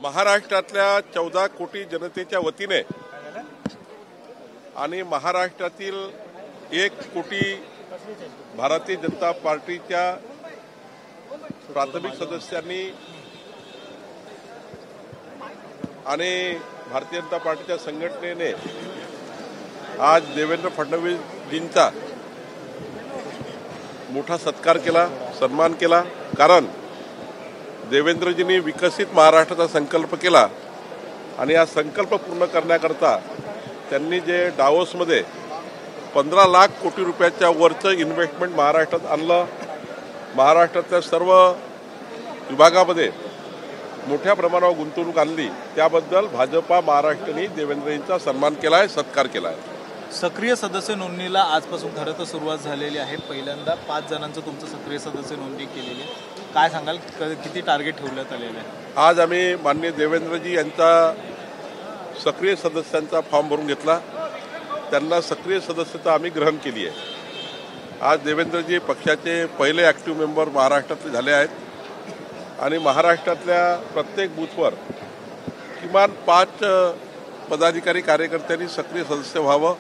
महाराष्ट्रातल्या 14 कोटी जनतेच्या वतीने आणि महाराष्ट्रातील 1 कोटी भारतीय जनता पार्टीच्या प्राथमिक सदस्यांनी आणि भारतीय जनता पार्टीच्या संघटनेने आज देवेंद्र फडणवीसजींचा मोठा सत्कार केला, सन्मान केला। कारण देवेंद्रजींनी विकसित महाराष्ट्राचा संकल्प केला आणि हा संकल्प पूर्ण करण्याकरता त्यांनी जे डावोसमध्ये 15 लाख कोटी रुपयाच्या वरचं इन्व्हेस्टमेंट महाराष्ट्रात आणलं। महाराष्ट्रातल्या सर्व विभागामध्ये मोठ्या प्रमाणावर गुंतवणूक आणली, त्याबद्दल भाजपा महाराष्ट्राने देवेंद्रजींचा सन्मान केला आहे, सत्कार केला आहे। सक्रिय सदस्य नोंदणीला आजपासून खरं तर सुरुवात झालेली आहे। पहिल्यांदा 5 जणांचं तुमचं सक्रिय सदस्य नोंदणी केलेली आहे, काय सांगाल, किती टार्गेट ठेवण्यात आलेलं आहे? आज आम्ही माननीय देवेंद्रजी यांचा सक्रिय सदस्यांचा फॉर्म भरून घेतला, त्यांना सक्रिय सदस्यता आम्ही ग्रहण केली आहे। आज देवेंद्रजी पक्षाचे पहिले ॲक्टिव्ह मेंबर महाराष्ट्रातले झाले आहेत आणि महाराष्ट्रातल्या प्रत्येक बूथवर किमान 5 पदाधिकारी कार्यकर्त्यांनी सक्रिय सदस्य व्हावं,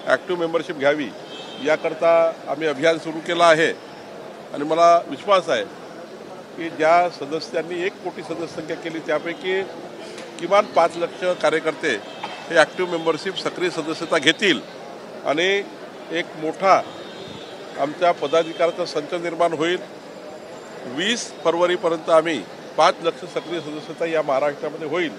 ॲक्टिव्ह मेंबरशिप घ्यावी, याकरता आम्ही अभियान सुरू केलं आहे। आणि मला विश्वास आहे की ज्या सदस्यांनी 1 कोटी सदस्यसंख्या केली त्यापैकी किमान 5 लाख कार्यकर्ते हे ॲक्टिव्ह मेंबरशिप सक्रिय सदस्यता घेतील आणि एक मोठा आमच्या पदाधिकाऱ्याचा संच निर्माण होईल। 20 फरवरीपर्यंत आम्ही 5 लाख सक्रिय सदस्यता या महाराष्ट्रामध्ये होईल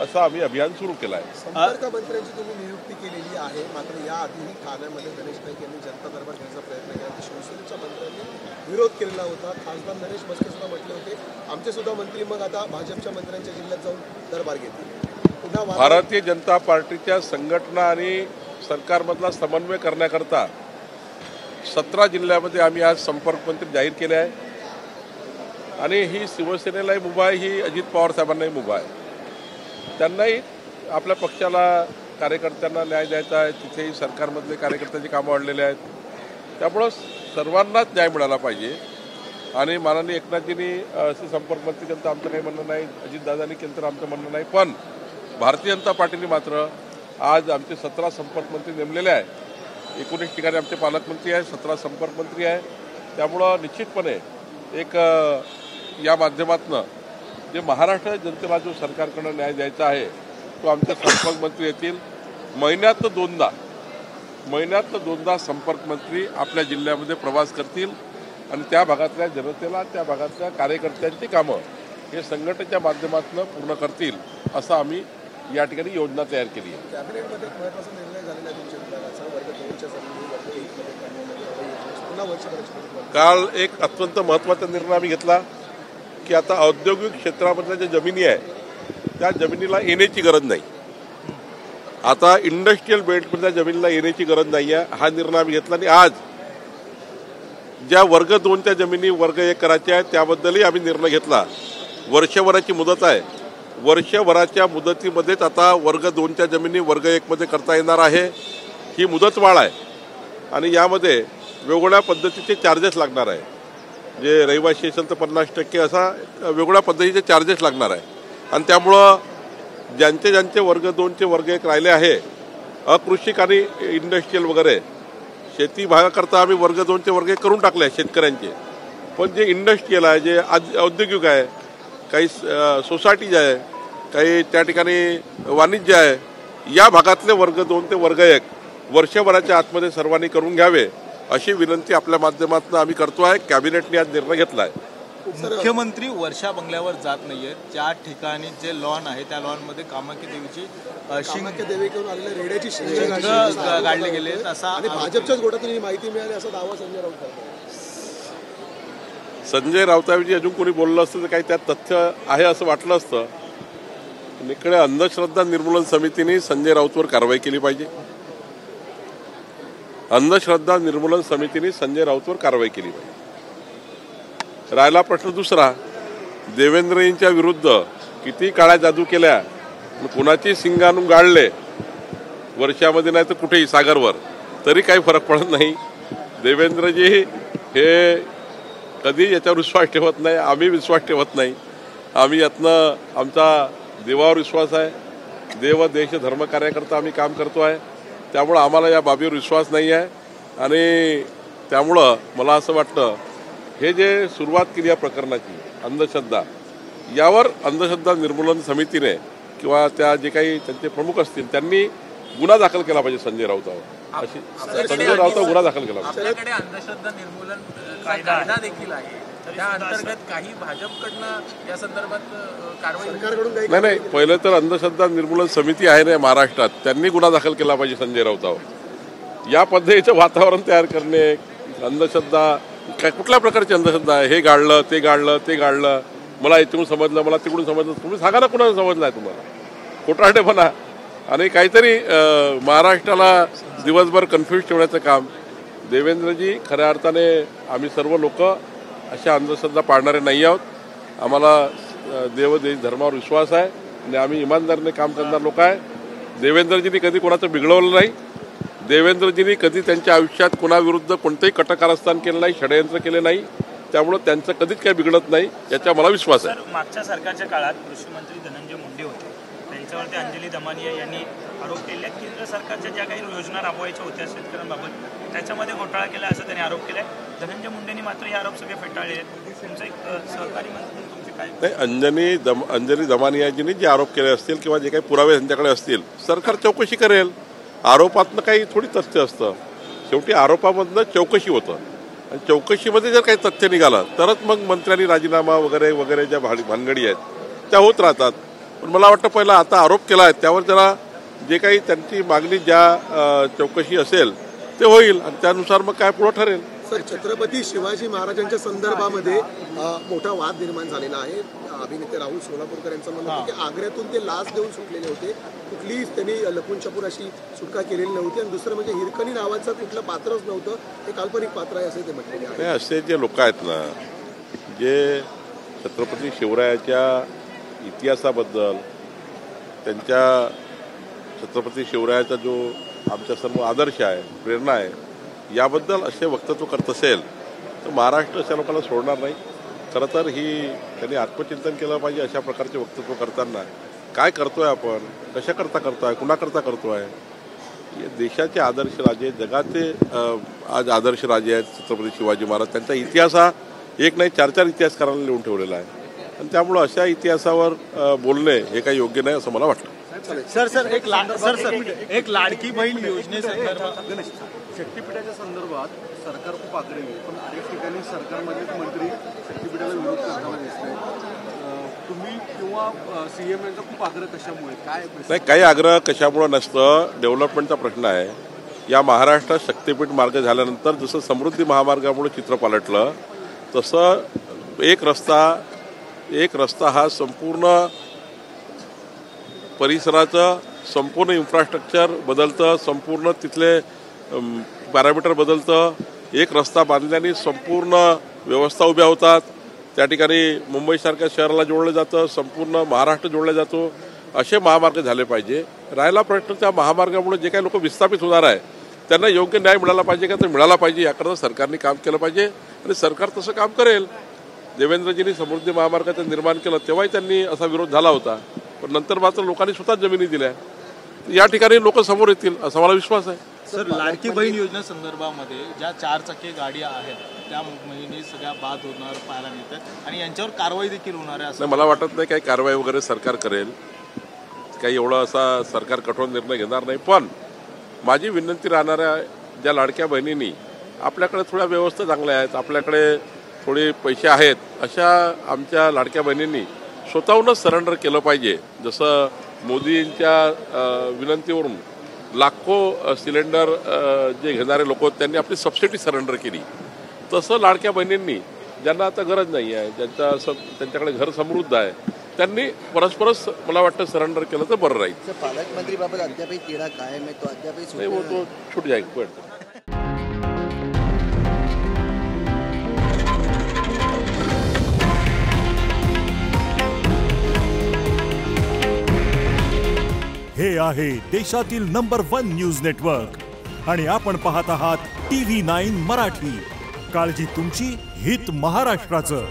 असं आम्ही अभियान सुरू केलं आहे। संपर्क मंत्र्यांची तुम्ही नियुक्ती केलेली आहे, मात्र याआधीही ठाण्यामध्ये गणेश नाईक यांनी जनता दरबार घेण्याचा प्रयत्न केला, शिवसेनेच्या मंत्र्यांनी विरोध केलेला होता। खासदार नरेश म्हस्के सुद्धा म्हटले होते आमचे सुद्धा मंत्री मग आता भाजपच्या मंत्र्यांच्या जिल्ह्यात जाऊन दरबार घेतील। पुन्हा भारतीय जनता पार्टीच्या संघटना आणि सरकारमधला समन्वय करण्याकरता 17 जिल्ह्यामध्ये आम्ही आज संपर्क मंत्री जाहीर केले आहे आणि ही शिवसेनेलाही मुभा आहे, ही अजित पवार साहेबांनाही मुभा आहे। त्यांनाही आपल्या पक्षाला कार्यकर्त्यांना न्याय द्यायचा आहे, तिथेही सरकारमधले कार्यकर्त्यांची कामं वाढलेली आहेत, त्यामुळं सर्वांनाच न्याय मिळाला पाहिजे। आणि माननीय एकनाथजींनी असे संपर्क मंत्री केलं तर आमचं काही म्हणणं नाही, अजितदादांनी केलं तर आमचं म्हणणं नाही, पण भारतीय जनता पार्टीने मात्र आज आमचे 17 संपर्क मंत्री नेमलेले आहे। 19 ठिकाणी आमचे पालकमंत्री आहे, 17 संपर्क मंत्री आहे। त्यामुळं निश्चितपणे एक या माध्यमातून जे महाराष्ट्र जनतेला जो सरकारकडून न्याय द्यायचा आहे तो आमचे संपर्क मंत्री येतील। महिन्यातनं दोनदा संपर्क मंत्री आपल्या जिल्ह्यामध्ये प्रवास करतील आणि त्या भागातल्या जनतेला, त्या भागातल्या कार्यकर्त्यांची कामं हे संघटनेच्या माध्यमातून पूर्ण करतील असं आम्ही या ठिकाणी योजना तयार केली आहे। कॅबिनेटमध्ये महत्त्वाचा निर्णय झालेला आहे तुमच्या विभागाचा, वर्ग 2च्या जागी वर्ग 1मध्ये करण्यामध्ये पुन्हा वर्षभराची काल एक अत्यंत महत्त्वाचा निर्णय आम्ही घेतला की आता औद्योगिक क्षेत्रामधल्या ज्या जमिनी आहे त्या जमिनीला येण्याची गरज नाही, आता इंडस्ट्रीयल बेल्टमधल्या जमिनीला येण्याची गरज नाही आहे, हा निर्णय आम्ही घेतला। आणि आज ज्या वर्ग 2च्या जमिनी वर्ग 1 करायच्या आहेत त्याबद्दलही आम्ही निर्णय घेतला। वर्षभराची मुदत आहे, वर्षभराच्या मुदतीमध्येच आता वर्ग 2च्या जमिनी वर्ग 1मध्ये करता येणार आहे। ही मुदतवाढ आहे आणि यामध्ये वेगवेगळ्या पद्धतीचे चार्जेस लागणार आहे, जे रहिवासी असेल तर 50% असा वेगवेगळ्या पद्धतीचे चार्जेस लागणार आहे। आणि त्यामुळं ज्यांचे वर्ग 2चे वर्ग 1 राहिले आहे, अकृषिक आणि इंडस्ट्रीयल वगैरे शेती भागाकरता आम्ही वर्ग 2चे वर्ग 1 करून टाकले आहे शेतकऱ्यांचे, पण जे इंडस्ट्रीयल आहे, जे औद्योगिक आहे, काही सोसायटीज आहे, काही त्या ठिकाणी वाणिज्य आहे, या भागातले वर्ग 2 ते वर्ग 1 वर्षभराच्या आतमध्ये सर्वांनी करून घ्यावे अशी विनंती आपल्या माध्यमातून आम्ही करतो आहे। कॅबिनेटने आज निर्णय घेतला आहे। मुख्यमंत्री वर्षा बंगल्यावर जात नाहीयेत, ज्या ठिकाणी जे लॉन आहे त्या लॉनमध्ये कामाख्या देवीची देवीकडून आलेल्या रेड्याची शिंग गाडले गेले असा आणि भाजपच्याच गोटातून ही माहिती मिळाली असा दावा संजय राऊत करतात। संजय राऊतांविषयी अजून कोणी बोललं असतं तर काही त्यात तथ्य आहे असं वाटलं असतं। इकडे अंधश्रद्धा निर्मूलन समितीने संजय राऊतवर कारवाई केली पाहिजे, अंधश्रद्धा निर्मूलन समितीने संजय राऊतवर कारवाई केली पाहिजे। राहिला प्रश्न दुसरा, देवेंद्रजींच्या विरुद्ध किती काळ्या जादू केल्या, कुणाची शिंग आणून गाडले वर्षामध्ये नाही तर कुठेही सागरवर, तरी काही फरक पडत नाही। देवेंद्रजी हे कधी याच्यावर विश्वास ठेवत नाही, आम्ही विश्वास ठेवत नाही। आम्ही यातनं आमचा देवावर विश्वास आहे. देव देश धर्म कार्याकरता आम्ही काम करतो आहे. त्यामुळं आम्हाला या बाबीवर विश्वास नाही आहे. आणि त्यामुळं मला असं वाटतं हे जे सुरुवात केली या प्रकरणाची अंधश्रद्धा, यावर अंधश्रद्धा निर्मूलन समितीने किंवा त्या जे काही त्यांचे प्रमुख असतील त्यांनी गुन्हा दाखल केला पाहिजे संजय राऊतावर. अशी संजय राऊतावर गुन्हा दाखल केला पाहिजे. आपल्याकडे अंधश्रद्धा निर्मूलन कायदा देखील आहे. त्या अंतर्गत काही भाजपकडनं या संदर्भात कारवाई नाही. पहिलं तर अंधश्रद्धा निर्मूलन समिती आहे ना महाराष्ट्रात, त्यांनी गुन्हा दाखल केला पाहिजे संजय राऊतावर. या पद्धतीचं वातावरण तयार करणे, अंधश्रद्धा काय कुठल्या प्रकारची अंधश्रद्धा आहे, हे गाळलं ते गाळलं ते गाळलं, मला इकडून समजलं मला तिकडून समजलं, तुम्ही सांगा ना कुणाला समजलं आहे तुम्हाला. खोटारडेपणा आणि काहीतरी महाराष्ट्राला दिवसभर कन्फ्यूज ठेवण्याचं काम. देवेंद्रजी खऱ्या अर्थाने आम्ही सर्व लोक अशा अंधश्रद्धा पाळणारे नाही आहोत. आम्हाला देव देश धर्मावर विश्वास आहे आणि आम्ही इमानदारीने काम करणारे लोक आहे. देवेंद्रजींनी कधी कोणाचं बिघडवलं नाही. देवेंद्रजींनी कधी त्यांच्या आयुष्यात कोणाविरुद्ध कोणतेही कटकारस्थान केलं नाही, षडयंत्र केले नाही. त्यामुळे त्यांचं कधीच काही बिघडत नाही याचा मला विश्वास आहे. मागच्या सरकारच्या काळात कृषी मंत्री धनंजय मुंडे होते, त्यांच्यावरती अंजली दमानिया यांनी आरोप केले केंद्र सरकारच्या ज्या काही योजना राबवायच्या होत्या शेतकऱ्यांबाबत त्याच्यामध्ये घोटाळा केला असा त्यांनी आरोप केलाय. धनंजय मुंडेंनी मात्र हे आरोप सगळे फेटाळले आहेत. तुमचं एक सहकारी म्हणून तुमचे काय नाही, अंजली दमानियाजींनी जे आरोप केले असतील किंवा जे काही पुरावे त्यांच्याकडे असतील सरकार चौकशी करेल. आरोपातनं काही थोडी तथ्य असतं. शेवटी आरोपामधनं चौकशी होतं आणि चौकशीमध्ये जर काही तथ्य निघालं तरच मग मंत्र्यांनी राजीनामा वगैरे वगैरे ज्या भानगडी आहेत त्या होत राहतात. पण मला वाटतं पहिला आता आरोप केला आहे त्यावर जरा जे काही त्यांची मागणी ज्या चौकशी असेल ते होईल आणि त्यानुसार मग काय पुढं ठरेल. सर, छत्रपती शिवाजी महाराजांच्या संदर्भामध्ये मोठा वाद निर्माण झालेला आहे. अभिनेते राहुल सोलापूरकर यांचं म्हणणं होतं की आग्र्यातून ते लाच देऊन सुटलेले होते, कुठलीच त्यांनी लपून छपून अशी सुटका केलेली नव्हती. आणि दुसरं म्हणजे हिरकणी नावाचं कुठलं पात्रच नव्हतं, हे काल्पनिक पात्र आहे असे ते म्हटलेले आहे. असे जे लोक आहेत ना जे छत्रपती शिवरायाच्या इतिहासाबद्दल, त्यांच्या छत्रपती शिवरायाचा जो आमच्या सर्व आदर्श आहे, प्रेरणा आहे, याबद्दल असे वक्तव्य करत असेल तर महाराष्ट्र अशा लोकांना सोडणार नाही. खरं तर त्यांनी आत्मचिंतन केलं पाहिजे. अशा प्रकारचे वक्तव्य करताना काय करतोय आपण, कशाकरता करतोय, कुणाकरता करतोय. देशाचे आदर्श राजे, जगाचे आज आदर्श राजे आहेत छत्रपती शिवाजी महाराज. त्यांचा इतिहास हा एक नाही 4 इतिहासकारांना लिहून ठेवलेला आहे आणि त्यामुळं अशा इतिहासावर बोलणे हे काही योग्य नाही असं मला वाटतं. सर एक लाडकी बहीण योजनेसंदर्भात शक्तीपीठाच्या संदर्भात सरकार खूप आग्रही आहे, पण अनेक ठिकाणी सरकारमधले मंत्री शक्तीपीठाला विरोध करताना दिसतंय. तुम्ही किंवा सीएम यांचा खूप आग्रह कशामुळे, काय नाही, काही आग्रह कशामुळे नसतं. डेव्हलपमेंटचा प्रश्न आहे. या महाराष्ट्रात शक्तीपीठ मार्ग झाल्यानंतर जसं समृद्धी महामार्गामुळे चित्र पालटलं तसं एक रस्ता हा संपूर्ण परिसराचं संपूर्ण इन्फ्रास्ट्रक्चर बदलतं, संपूर्ण तिथले पॅरामीटर बदलतं. एक रस्ता बांधल्याने संपूर्ण व्यवस्था उभ्या होतात. त्या ठिकाणी मुंबईसारख्या शहराला जोडलं जातं, संपूर्ण महाराष्ट्र जोडला जातो. असे महामार्ग झाले पाहिजे. राहिला प्रश्न त्या महामार्गामुळे जे काही लोक विस्थापित होणार आहे त्यांना योग्य न्याय मिळाला पाहिजे का, तर मिळाला पाहिजे याकरता सरकारने काम केलं पाहिजे आणि सरकार तसं काम करेल. देवेंद्रजींनी समृद्धी महामार्गाचं निर्माण केलं तेव्हाही त्यांनी असा विरोध झाला होता, पण नंतर मात्र लोकांनी स्वतःच जमिनी दिल्या. या ठिकाणी लोक समोर येतील असा मला विश्वास आहे. सर, लाडकी बहीण योजनेसंदर्भामध्ये ज्या 4 चाकी गाड्या आहेत त्या महिने सगळ्या बाद होणार पाहायला मिळतात आणि यांच्यावर कारवाई देखील होणार आहे असं मला वाटत नाही. काही कारवाई वगैरे सरकार करेल, काही एवढं असा सरकार कठोर निर्णय घेणार नाही. पण माझी विनंती राहणाऱ्या ज्या लाडक्या बहिणींनी आपल्याकडे थोड्या व्यवस्था चांगल्या आहेत, आपल्याकडे थोडे पैसे आहेत, अशा आमच्या लाडक्या बहिणींनी स्वतःहूनच सरेंडर केलं पाहिजे. जसं मोदींच्या विनंतीवरून लाखो सिलेंडर जे घेणारे लोक त्यांनी आपली सबसिडी सरेंडर केली, तसं लाडक्या बहिणींनी ज्यांना आता गरज नाही आहे, त्यांच्याकडे घर समृद्ध आहे, त्यांनी परस्परच मला वाटतं सरेंडर केलं तर बरं राहील. पालकमंत्रीबाबत अद्यापही तिढा कायम आहे, तो अद्यापही नाही, वो तो छूट जाएगा. हे आहे देशातील नंबर 1 न्यूज नेटवर्क आणि आपण पाहत आहात TV9 मराठी. काळजी तुमची, हित महाराष्ट्राचं.